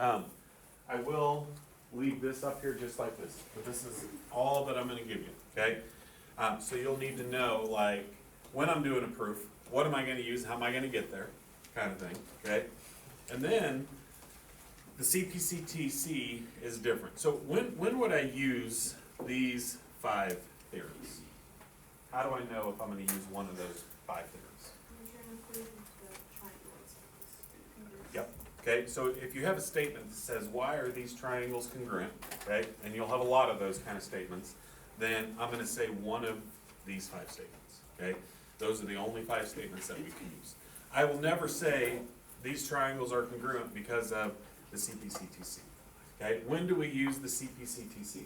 I will leave this up here just like this, but this is all that I'm gonna give you, okay? So you'll need to know, like, when I'm doing a proof, what am I gonna use, how am I gonna get there, kind of thing, okay? And then, the CPCTC is different. So when would I use these 5 theorems? How do I know if I'm gonna use one of those 5 theorems? Yep. Okay, so if you have a statement that says, why are these triangles congruent, okay, and you'll have a lot of those kind of statements, then I'm gonna say one of these 5 statements, okay? Those are the only 5 statements that we can use. I will never say these triangles are congruent because of the CPCTC, okay? When do we use the CPCTC?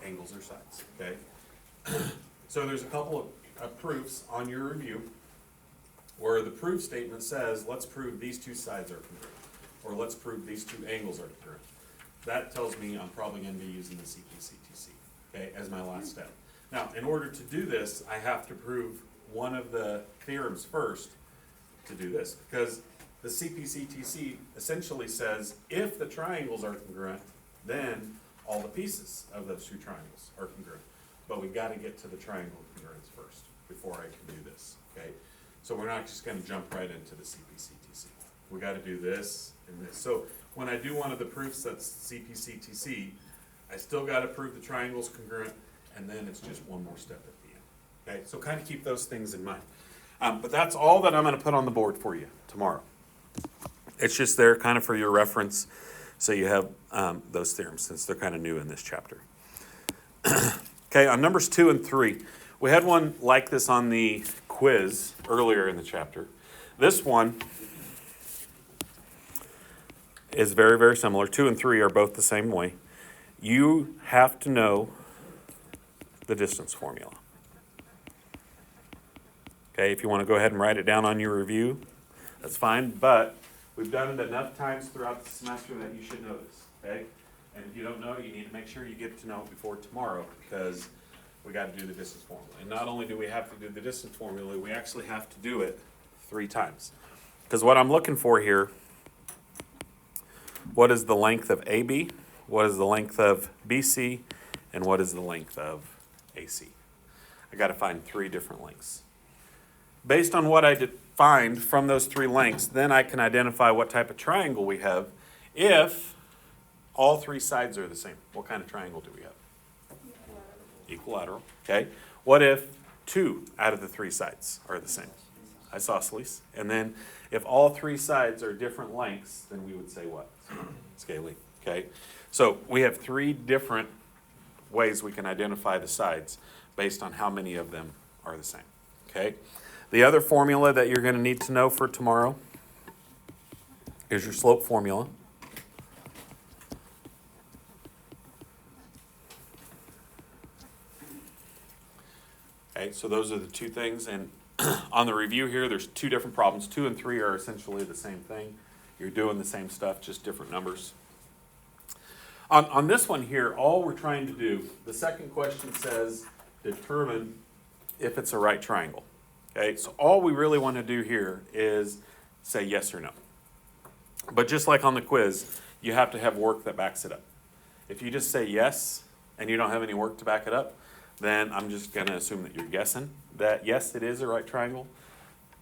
Angles or sides, okay? So there's a couple of proofs on your review where the proof statement says, let's prove these 2 sides are congruent, or let's prove these 2 angles are congruent. That tells me I'm probably going to be using the CPCTC, okay, as my last step. Now, in order to do this, I have to prove one of the theorems first to do this, because the CPCTC essentially says, if the triangles are congruent, then all the pieces of those 2 triangles are congruent. But we got to get to the triangle congruence first before I can do this, okay? So we're not just going to jump right into the CPCTC. We got to do this and this. So when I do one of the proofs that's CPCTC, I still got to prove the triangle's congruent, and then it's just one more step at the end, okay? So kind of keep those things in mind. But that's all that I'm going to put on the board for you tomorrow. It's just there kind of for your reference, so you have those theorems since they're kind of new in this chapter. Okay, on numbers 2 and 3, we had one like this on the quiz earlier in the chapter. This one is very, very similar. 2 and 3 are both the same way. You have to know the distance formula. Okay, if you want to go ahead and write it down on your review, that's fine, but we've done it enough times throughout the semester that you should know this, okay? And if you don't know it, you need to make sure you get to know it before tomorrow, because we got to do the distance formula. And not only do we have to do the distance formula, we actually have to do it 3 times. Because what I'm looking for here, what is the length of AB, what is the length of BC, and what is the length of AC? I got to find 3 different lengths. Based on what I find from those 3 lengths, then I can identify what type of triangle we have if all 3 sides are the same. What kind of triangle do we have? Equilateral. Okay. What if 2 out of the 3 sides are the same? Isosceles. And then if all 3 sides are different lengths, then we would say what? Scaly. Okay. So we have 3 different ways we can identify the sides based on how many of them are the same. Okay. The other formula that you're going to need to know for tomorrow is your slope formula. Okay, so those are the 2 things, and on the review here, there's 2 different problems. 2 and 3 are essentially the same thing. You're doing the same stuff, just different numbers. On this one here, all we're trying to do, the second question says, determine if it's a right triangle. Okay, so all we really want to do here is say yes or no. But just like on the quiz, you have to have work that backs it up. If you just say yes, and you don't have any work to back it up, then I'm just going to assume that you're guessing that yes, it is a right triangle.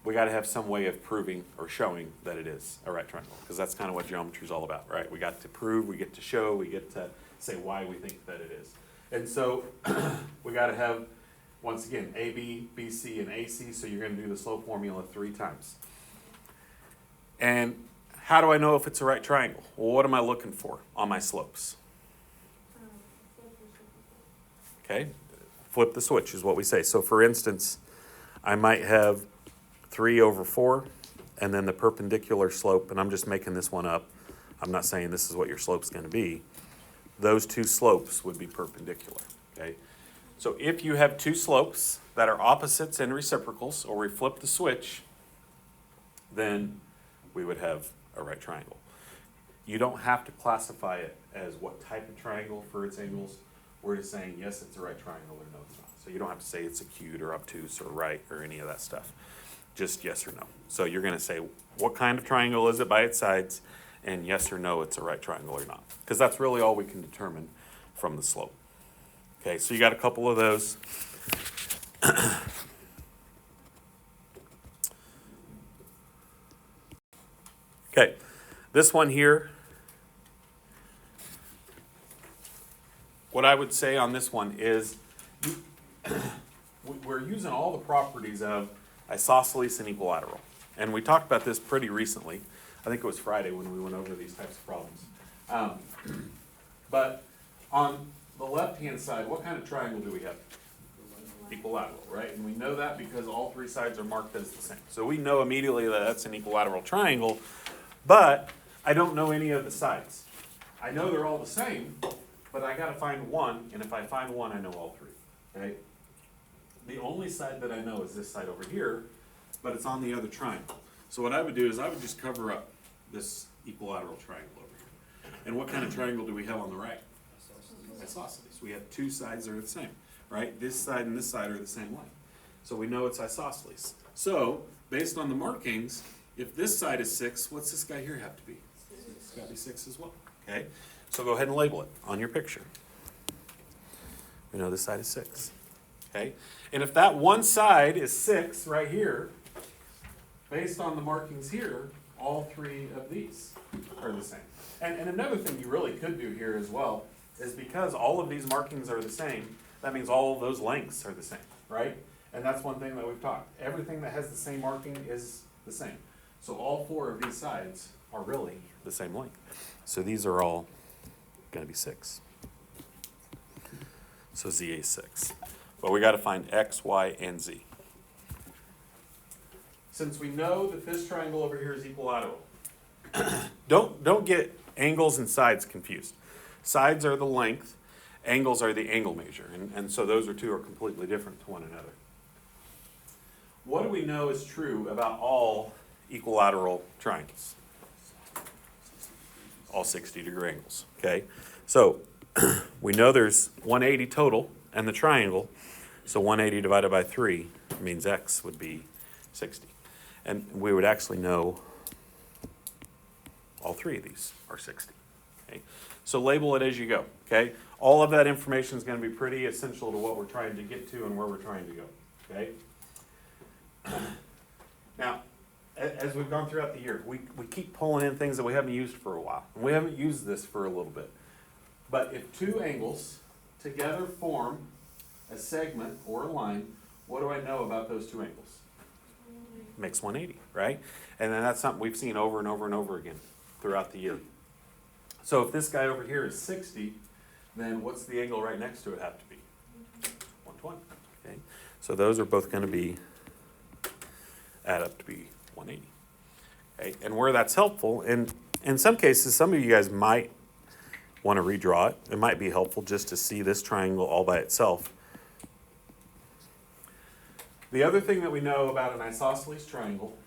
We got to have some way of proving or showing that it is a right triangle, because that's kind of what geometry is all about, right? We got to prove, we get to show, we get to say why we think that it is. And so we got to have, once again, AB, BC, and AC, so you're going to do the slope formula 3 times. And how do I know if it's a right triangle? Well, what am I looking for on my slopes? Okay, flip the switch is what we say. So for instance, I might have 3 over 4, and then the perpendicular slope, and I'm just making this one up. I'm not saying this is what your slope's going to be. Those 2 slopes would be perpendicular, okay? So if you have 2 slopes that are opposites and reciprocals, or we flip the switch, then we would have a right triangle. You don't have to classify it as what type of triangle for its angles. We're just saying, yes, it's a right triangle, or no, it's not. So you don't have to say it's acute or obtuse or right or any of that stuff. just yes or no. So you're going to say, what kind of triangle is it by its sides? And yes or no, it's a right triangle or not. Because that's really all we can determine from the slope. Okay, so you got a couple of those. Okay, this one here, what I would say on this one is we're using all the properties of isosceles and equilateral. And we talked about this pretty recently. I think it was Friday when we went over these types of problems. But on the left-hand side, what kind of triangle do we have? Equilateral, right? And we know that because all three sides are marked as the same. So we know immediately that that's an equilateral triangle, but I don't know any of the sides. I know they're all the same, but I gotta find one, and if I find one, I know all three, okay? The only side that I know is this side over here, but it's on the other triangle. So what I would do is I would just cover up this equilateral triangle over here. And what kind of triangle do we have on the right? Isosceles. We have two sides that are the same, right? This side and this side are the same length. So we know it's isosceles. So, based on the markings, if this side is 6, what's this guy here have to be? It's got to be 6 as well, okay? So go ahead and label it on your picture. We know this side is 6, okay? And if that one side is 6 right here, based on the markings here, all three of these are the same. And another thing you really could do here as well is because all of these markings are the same, that means all of those lengths are the same, right? And that's one thing that we've talked. Everything that has the same marking is the same. So all 4 of these sides are really the same length. So these are all going to be 6. So ZA is 6. But we got to find X, Y, and Z. Since we know that this triangle over here is equilateral, don't get angles and sides confused. Sides are the length, angles are the angle measure, and so those two are completely different to one another. What do we know is true about all equilateral triangles? All 60-degree angles, okay? So we know there's 180 total in the triangle, so 180 divided by 3 means X would be 60. And we would actually know all 3 of these are 60. Okay? So label it as you go. Okay? All of that information is going to be pretty essential to what we're trying to get to and where we're trying to go. Okay? Now, as we've gone throughout the year, we keep pulling in things that we haven't used for a while. And we haven't used this for a little bit. But if 2 angles together form a segment or a line, what do I know about those 2 angles? Makes 180, right? And then that's something we've seen over and over and over again throughout the year. So if this guy over here is 60, then what's the angle right next to it have to be? 120, okay? So those are both going to add up to be 180. Okay? And where that's helpful, and in some cases, some of you guys might want to redraw it. It might be helpful just to see this triangle all by itself. The other thing that we know about an isosceles triangle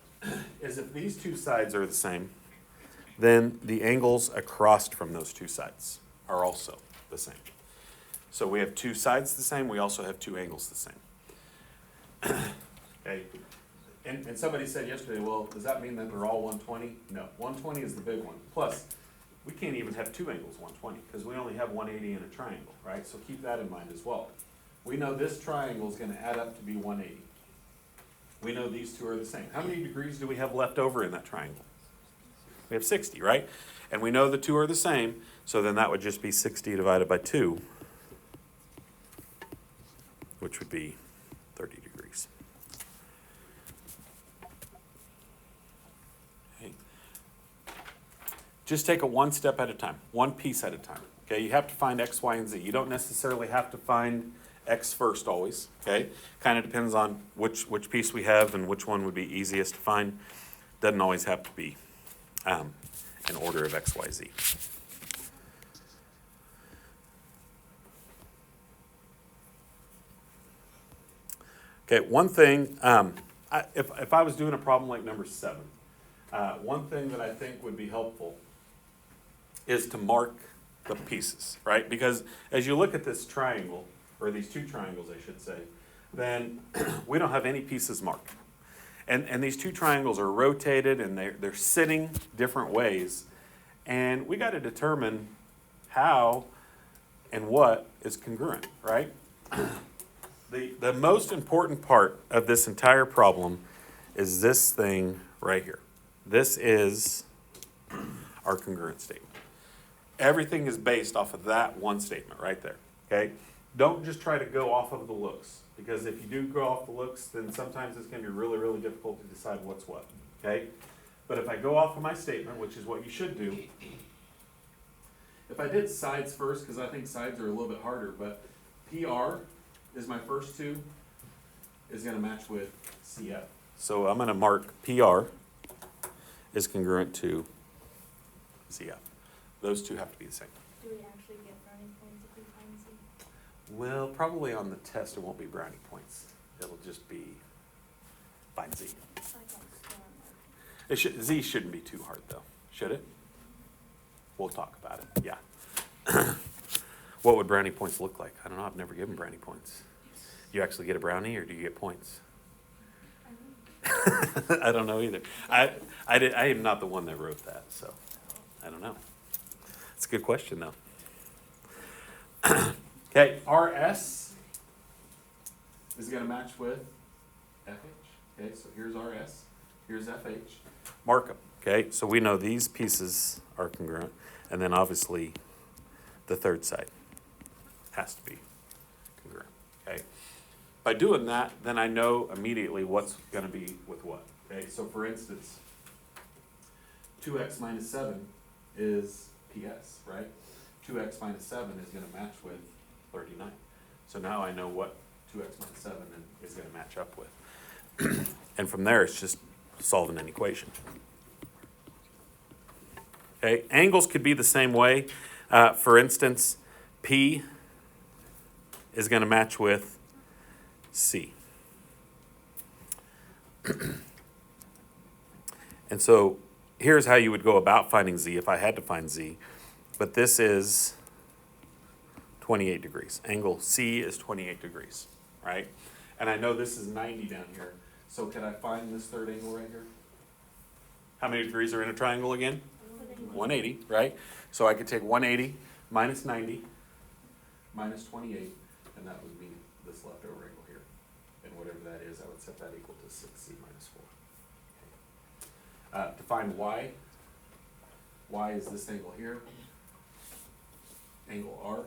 is if these 2 sides are the same, then the angles across from those 2 sides are also the same. So we have 2 sides the same, we also have 2 angles the same. Okay. And somebody said yesterday, well, does that mean that they're all 120? No, 120 is the big one. Plus, we can't even have 2 angles 120 because we only have 180 in a triangle, right? So keep that in mind as well. We know this triangle is going to add up to be 180. We know these 2 are the same. How many degrees do we have left over in that triangle? We have 60, right? And we know the 2 are the same, so then that would just be 60 divided by 2, which would be 30 degrees. Okay. Just take it one step at a time, one piece at a time. Okay, you have to find X, Y, and Z. You don't necessarily have to find X first always, okay? Kind of depends on which piece we have and which one would be easiest to find. Doesn't always have to be in order of X, Y, Z. Okay, one thing, if I was doing a problem like number 7, one thing that I think would be helpful is to mark the pieces, right? Because as you look at this triangle, or these 2 triangles, I should say, then we don't have any pieces marked. And these two triangles are rotated and they're sitting different ways. And we got to determine how and what is congruent, right? The most important part of this entire problem is this thing right here. This is our congruent statement. Everything is based off of that one statement right there, okay? Don't just try to go off of the looks, because if you do go off the looks, then sometimes it's going to be really, really difficult to decide what's what, okay? But if I go off of my statement, which is what you should do, if I did sides first, because I think sides are a little bit harder, but PR is my first two, is going to match with CF. So I'm going to mark PR is congruent to CF. Those two have to be the same. Do we actually get brownie points if we find Z? Well, probably on the test it won't be brownie points. It'll just be find Z. I don't store mark. Z shouldn't be too hard though, should it? We'll talk about it, yeah. What would brownie points look like? I don't know, I've never given brownie points. You actually get a brownie or do you get points? I don't know either. I am not the one that wrote that, so I don't know. It's a good question though. Okay, RS is going to match with FH. Okay, so here's RS, here's FH. Mark them. Okay, so we know these pieces are congruent, and then obviously the third side has to be congruent. Okay, by doing that, then I know immediately what's going to be with what. Okay, so for instance, 2x minus 7 is PS, right? 2x minus 7 is going to match with 39. So now I know what 2x minus 7 is going to match up with. And from there, it's just solving an equation. Okay, angles could be the same way. For instance, P is going to match with C. And so here's how you would go about finding Z if I had to find Z. But this is 28 degrees. Angle C is 28 degrees, right? And I know this is 90 down here. So can I find this third angle right here? How many degrees are in a triangle again? 180, right? So I could take 180 minus 90 minus 28, and that would be this leftover angle here. And whatever that is, I would set that equal to 6C minus 4. To find Y is this angle here. Angle R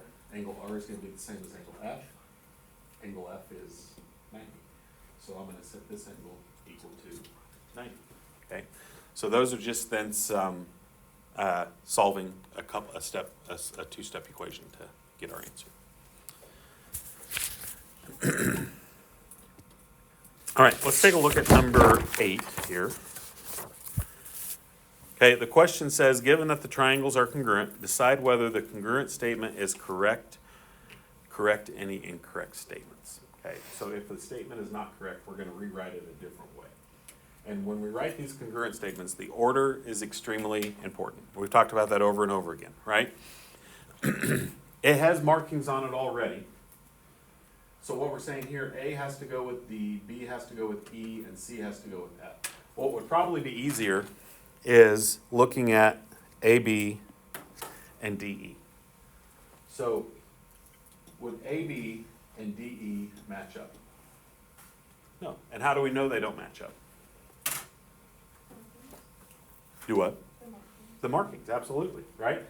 is going to be the same as angle F. Angle F is 90. So I'm going to set this angle equal to 90. Okay. So those are just then some solving a two-step equation to get our answer. All right, let's take a look at number 8 here. Okay, the question says, given that the triangles are congruent, decide whether the congruent statement is correct any incorrect statements. Okay, so if the statement is not correct, we're going to rewrite it a different way. And when we write these congruent statements, the order is extremely important. We've talked about that over and over again, right? It has markings on it already. So what we're saying here, A has to go with D, B has to go with E, and C has to go with F. What would probably be easier is looking at AB and DE. So would AB and DE match up? No. And how do we know they don't match up? Do what? The markings, absolutely, right?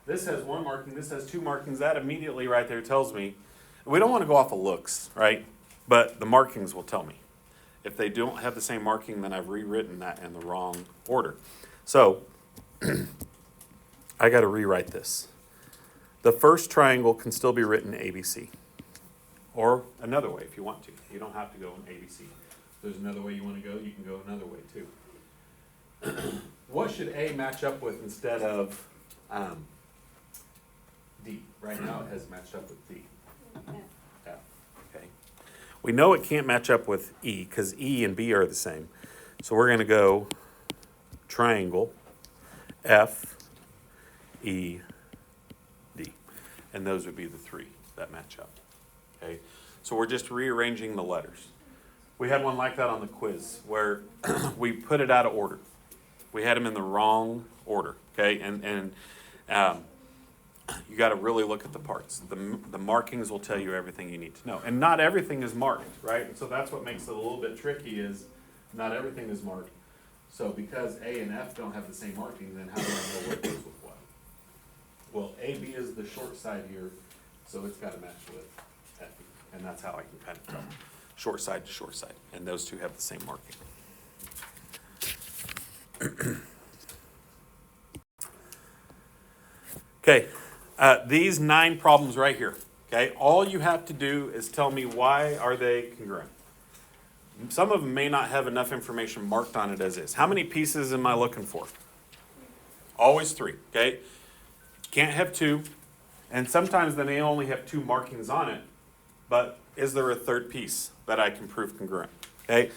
This has one marking, this has two markings. That immediately right there tells me, we don't want to go off of looks, right? But the markings will tell me. If they don't have the same marking, then I've rewritten that in the wrong order. So I got to rewrite this. The first triangle can still be written ABC. Or another way if you want to. You don't have to go in ABC. If there's another way you want to go, you can go another way too. What should A match up with instead of D? Right now it has matched up with D. F. Okay. We know it can't match up with E because E and B are the same. So we're going to go triangle F, E, D. And those would be the three that match up. Okay. So we're just rearranging the letters. We had one like that on the quiz where we put it out of order. We had them in the wrong order, okay? And you got to really look at the parts. The markings will tell you everything you need to know. And not everything is marked, right? And so that's what makes it a little bit tricky is not everything is marked. So because A and F don't have the same marking, then how do I know what goes with what? Well, AB is the short side here, so it's got to match with FE. And that's how I can kind of tell. Short side to short side. And those two have the same marking. Okay, these 9 problems right here, okay, all you have to do is tell me why are they congruent. Some of them may not have enough information marked on it as is. How many pieces am I looking for? Always 3, okay? Can't have 2, and sometimes they may only have 2 markings on it, but is there a third piece that I can prove congruent, okay?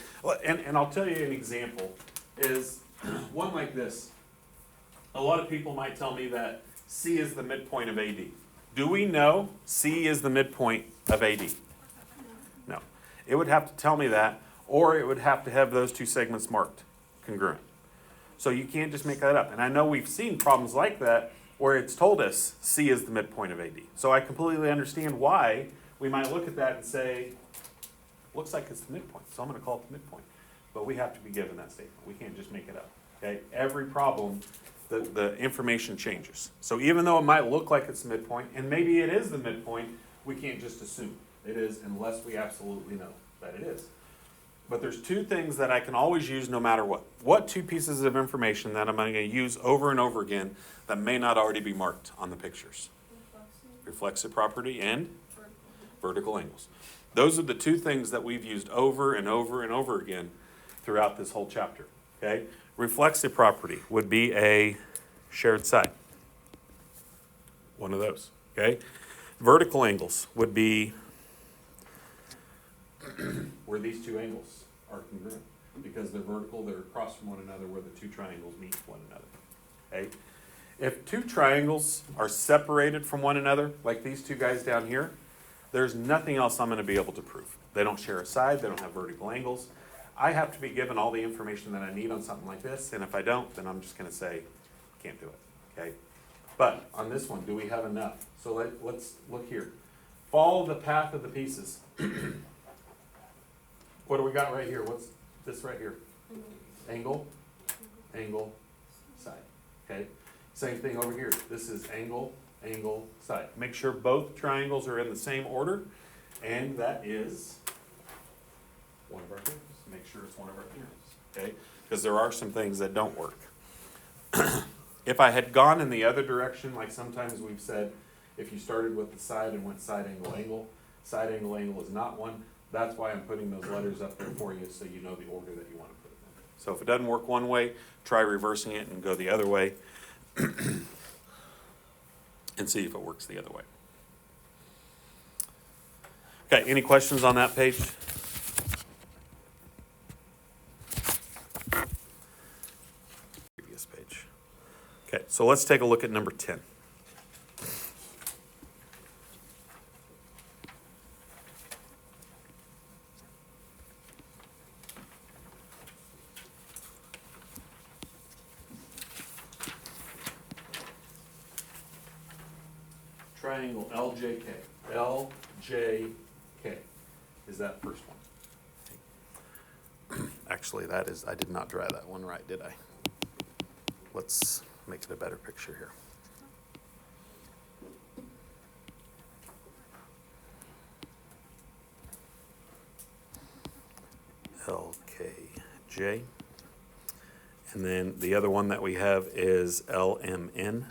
And I'll tell you an example is one like this. A lot of people might tell me that C is the midpoint of AD. Do we know C is the midpoint of AD? No. It would have to tell me that, or it would have to have those 2 segments marked congruent. So you can't just make that up. And I know we've seen problems like that where it's told us C is the midpoint of AD. So I completely understand why we might look at that and say, looks like it's the midpoint, so I'm going to call it the midpoint. But we have to be given that statement. We can't just make it up. Okay? Every problem, the information changes. So even though it might look like it's the midpoint, and maybe it is the midpoint, we can't just assume it is unless we absolutely know that it is. But there's 2 things that I can always use no matter what. What 2 pieces of information that I'm going to use over and over again that may not already be marked on the pictures? Reflexive property and vertical angles. Those are the 2 things that we've used over and over and over again throughout this whole chapter. Okay? Reflexive property would be a shared side. One of those. Okay? Vertical angles would be where these 2 angles are congruent. Because they're vertical, they're across from one another where the 2 triangles meet one another. Okay? If 2 triangles are separated from one another, like these 2 guys down here, there's nothing else I'm going to be able to prove. They don't share a side, they don't have vertical angles. I have to be given all the information that I need on something like this, and if I don't, then I'm just going to say, can't do it, okay? But on this one, do we have enough? So let's look here. Follow the path of the pieces. What do we got right here? What's this right here? Angle, angle, side, okay? Same thing over here. This is angle, angle, side. Make sure both triangles are in the same order, and that is one of our theorems. Make sure it's one of our theorems, okay? Because there are some things that don't work. If I had gone in the other direction, like sometimes we've said, if you started with the side and went side angle angle is not one. That's why I'm putting those letters up there for you so you know the order that you want to put them in. So if it doesn't work one way, try reversing it and go the other way and see if it works the other way. Okay, any questions on that page? Previous page. Okay, so let's take a look at number 10. Triangle LJK. LJK is that first one. Actually, that is, I did not draw that one right, did I? Let's make it a better picture here. LKJ. And then the other one that we have is LMN.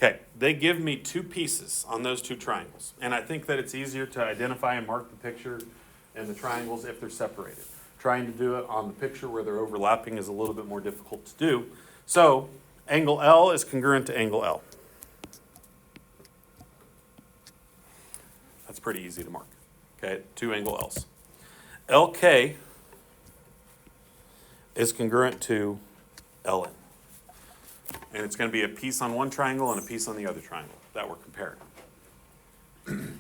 Okay, they give me 2 pieces on those 2 triangles. And I think that it's easier to identify and mark the picture and the triangles if they're separated. Trying to do it on the picture where they're overlapping is a little bit more difficult to do. So, angle L is congruent to angle L. That's pretty easy to mark. Okay, 2 angle L's. LK is congruent to LN. And it's going to be a piece on one triangle and a piece on the other triangle that we're comparing.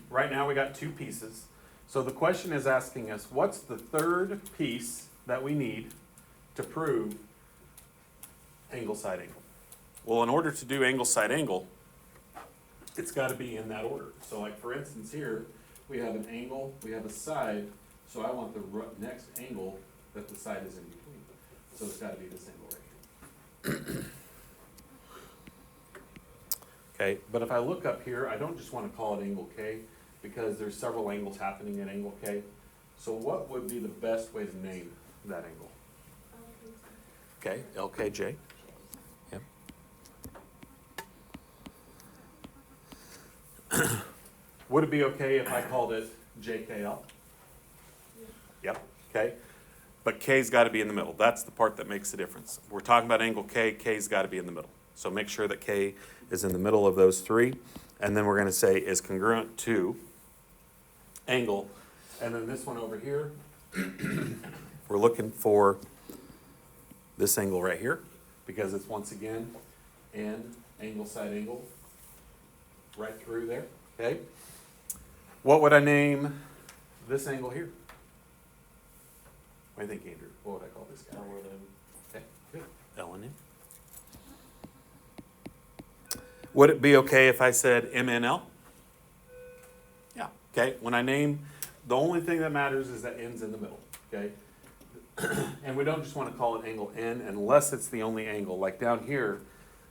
Right now we got two pieces. So the question is asking us, what's the third piece that we need to prove angle side angle? Well, in order to do angle side angle, it's got to be in that order. So like for instance here, we have an angle, we have a side, so I want the next angle that the side is in between. So it's got to be this angle right here. Okay, but if I look up here, I don't just want to call it angle K because there's several angles happening at angle K. So what would be the best way to name that angle? Okay, LKJ. Yep. Would it be okay if I called it JKL? Yep, okay. But K's got to be in the middle. That's the part that makes the difference. We're talking about angle K, K's got to be in the middle. So make sure that K is in the middle of those three. And then we're going to say is congruent to angle. And then this one over here, we're looking for this angle right here because it's once again an angle side angle right through there. Okay. What would I name this angle here? What do you think, Andrew? What would I call this guy? Okay, good. L and N. Would it be okay if I said MNL? Yeah, okay. When I name, the only thing that matters is that N's in the middle, okay? And we don't just want to call it angle N unless it's the only angle. Like down here,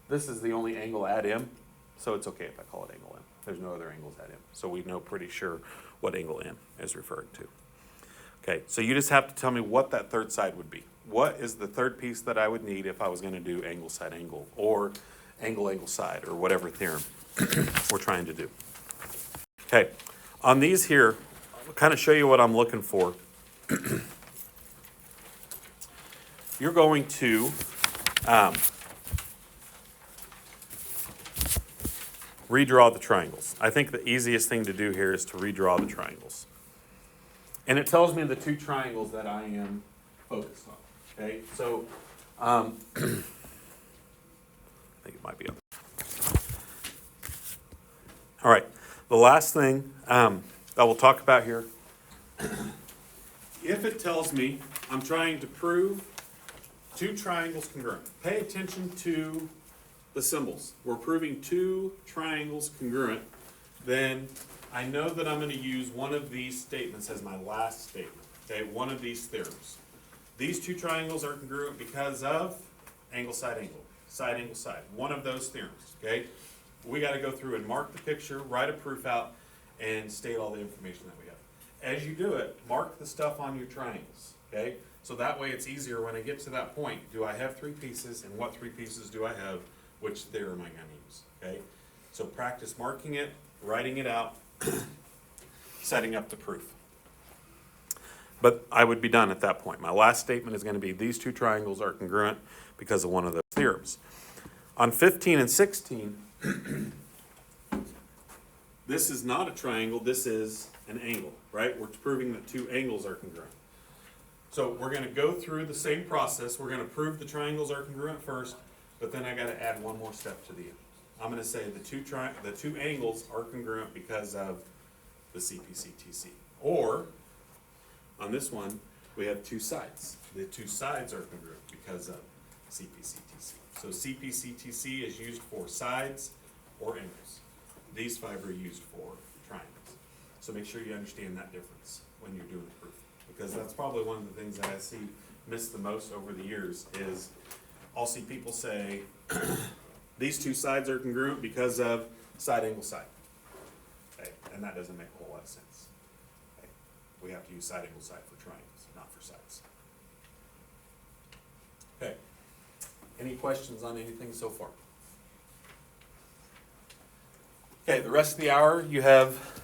this is the only angle at M, so it's okay if I call it angle M. There's no other angles at M. So we know pretty sure what angle M is referring to. Okay, so you just have to tell me what that third side would be. What is the third piece that I would need if I was going to do angle side angle or angle side or whatever theorem we're trying to do. Okay, on these here, I'll kind of show you what I'm looking for. You're going to redraw the triangles. I think the easiest thing to do here is to redraw the triangles. And it tells me the two triangles that I am focused on. Okay, so I think it might be up. All right, the last thing that we'll talk about here, if it tells me I'm trying to prove two triangles congruent, pay attention to the symbols. We're proving two triangles congruent, then I know that I'm going to use one of these statements as my last statement, okay, one of these theorems. These two triangles are congruent because of angle, side, angle, side. One of those theorems, okay? We got to go through and mark the picture, write a proof out, and state all the information that we have. As you do it, mark the stuff on your triangles, okay? So that way it's easier when I get to that point. Do I have three pieces, and what three pieces do I have? Which theorem am I going to use, okay? So practice marking it, writing it out, setting up the proof. But I would be done at that point. My last statement is going to be these two triangles are congruent because of one of those theorems. On 15 and 16, this is not a triangle, this is an angle, right? We're proving that two angles are congruent. So we're going to go through the same process. We're going to prove the triangles are congruent first, but then I got to add one more step to the end. I'm going to say the two angles are congruent because of the CPCTC. Or, on this one, we have two sides. The two sides are congruent because of CPCTC. So CPCTC is used for sides or angles. These five are used for triangles. So make sure you understand that difference when you're doing the proof. Because that's probably one of the things that I see missed the most over the years is I'll see people say, these two sides are congruent because of side, angle, side. Okay? And that doesn't make a whole lot of sense. Okay? We have to use side, angle, side for triangles, not for sides. Okay. Any questions on anything so far? Okay, the rest of the hour you have